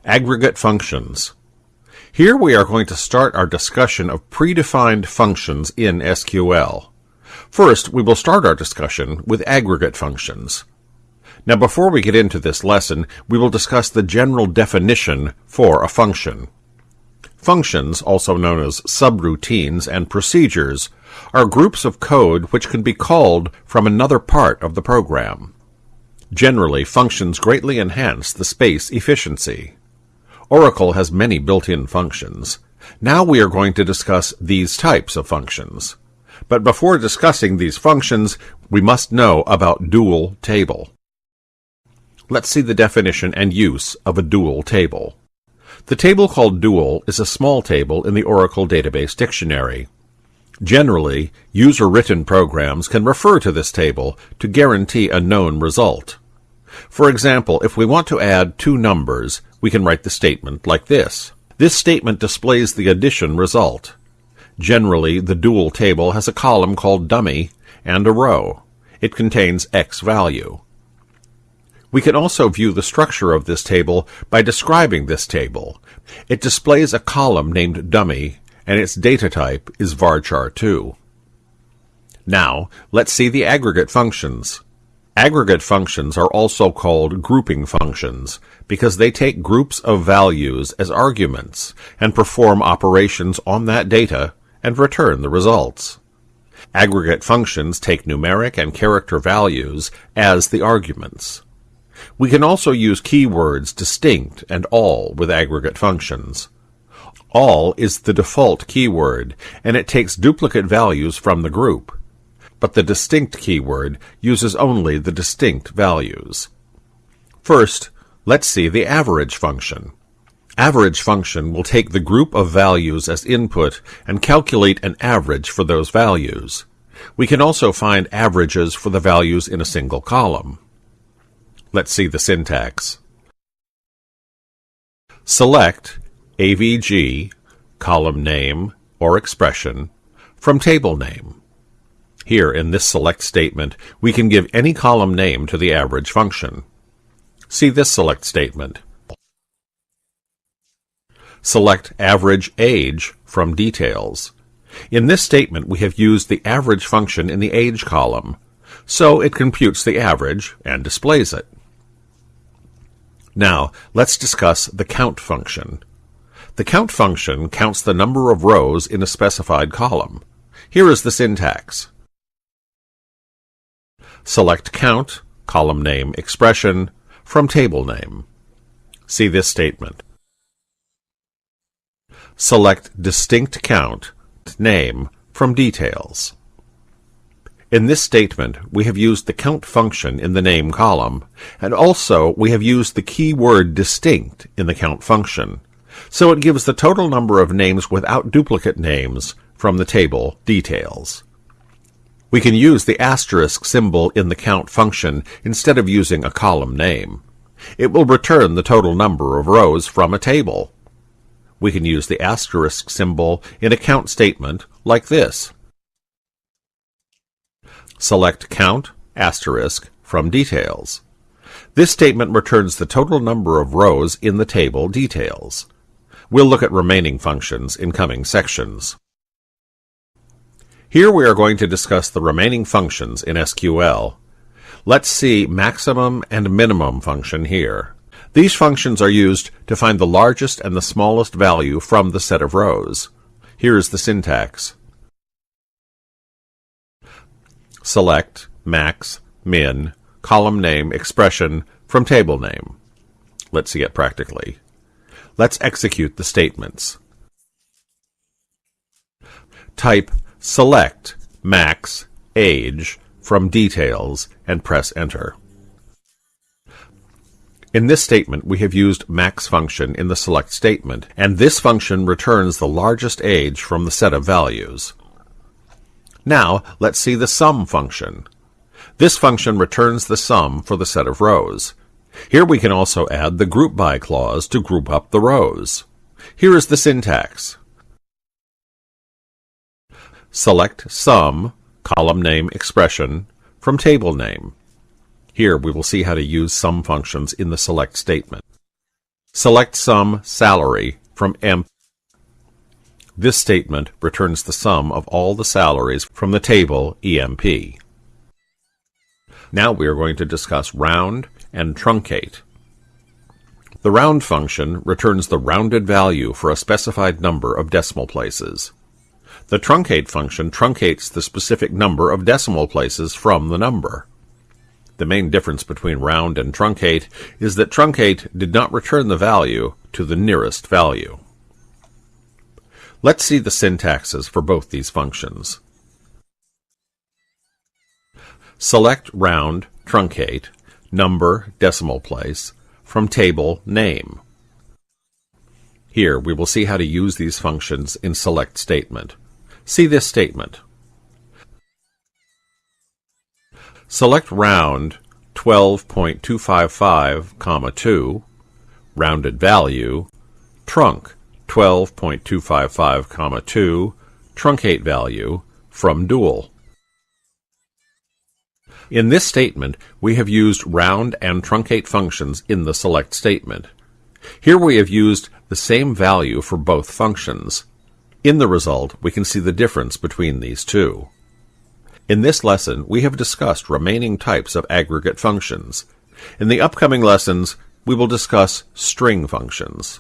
Aggregate functions. Here we are going to start our discussion of predefined functions in SQL. First, we will start our discussion with aggregate functions. Now, before we get into this lesson, we will discuss the general definition for a function. Functions, also known as subroutines and procedures, are groups of code which can be called from another part of the program. Generally, functions greatly enhance the space efficiency. Oracle has many built-in functions. Now we are going to discuss these types of functions. But before discussing these functions, we must know about dual table. Let's see the definition and use of a dual table. The table called dual is a small table in the Oracle Database Dictionary. Generally, user-written programs can refer to this table to guarantee a known result. For example, if we want to add two numbers, we can write the statement like this. This statement displays the addition result. Generally, the dual table has a column called dummy and a row. It contains X value. We can also view the structure of this table by describing this table. It displays a column named dummy, and its data type is varchar2. Now, let's see the aggregate functions. Aggregate functions are also called grouping functions because they take groups of values as arguments and perform operations on that data and return the results. Aggregate functions take numeric and character values as the arguments. We can also use keywords distinct and all with aggregate functions. All is the default keyword, and it takes duplicate values from the group. But the distinct keyword uses only the distinct values. First, let's see the average function. Average function will take the group of values as input and calculate an average for those values. We can also find averages for the values in a single column. Let's see the syntax. Select AVG, column name or expression, from table name. Here in this select statement, we can give any column name to the average function. See this select statement. Select average age from details. In this statement, we have used the average function in the age column, so it computes the average and displays it. Now, let's discuss the count function. The count function counts the number of rows in a specified column. Here is the syntax. Select count, column name, expression, from table name. See this statement. Select distinct count, name, from details. In this statement, we have used the count function in the name column, and also we have used the keyword distinct in the count function, so it gives the total number of names without duplicate names from the table details. We can use the asterisk symbol in the count function instead of using a column name. It will return the total number of rows from a table. We can use the asterisk symbol in a count statement like this. Select count, asterisk, from details. This statement returns the total number of rows in the table details. We'll look at remaining functions in coming sections. Here we are going to discuss the remaining functions in SQL. Let's see maximum and minimum function here. These functions are used to find the largest and the smallest value from the set of rows. Here is the syntax. Select max, min, column name, expression, from table name. Let's see it practically. Let's execute the statements. Type select max, age, from details, and press enter. In this statement, we have used max function in the select statement, and this function returns the largest age from the set of values. Now, let's see the sum function. This function returns the sum for the set of rows. Here we can also add the group by clause to group up the rows. Here is the syntax. Select sum, column name, expression, from table name. Here we will see how to use sum functions in the select statement. Select sum salary from emp. This statement returns the sum of all the salaries from the table EMP. Now we are going to discuss round and truncate. The round function returns the rounded value for a specified number of decimal places. The truncate function truncates the specific number of decimal places from the number. The main difference between round and truncate is that truncate did not return the value to the nearest value. Let's see the syntaxes for both these functions. Select round, truncate, number, decimal place, from table name. Here we will see how to use these functions in select statement. See this statement. Select round 12.255, 2, rounded value, trunc 12.255, 2, truncate value, from dual. In this statement, we have used round and truncate functions in the select statement. Here we have used the same value for both functions. In the result, we can see the difference between these two. In this lesson, we have discussed remaining types of aggregate functions. In the upcoming lessons, we will discuss string functions.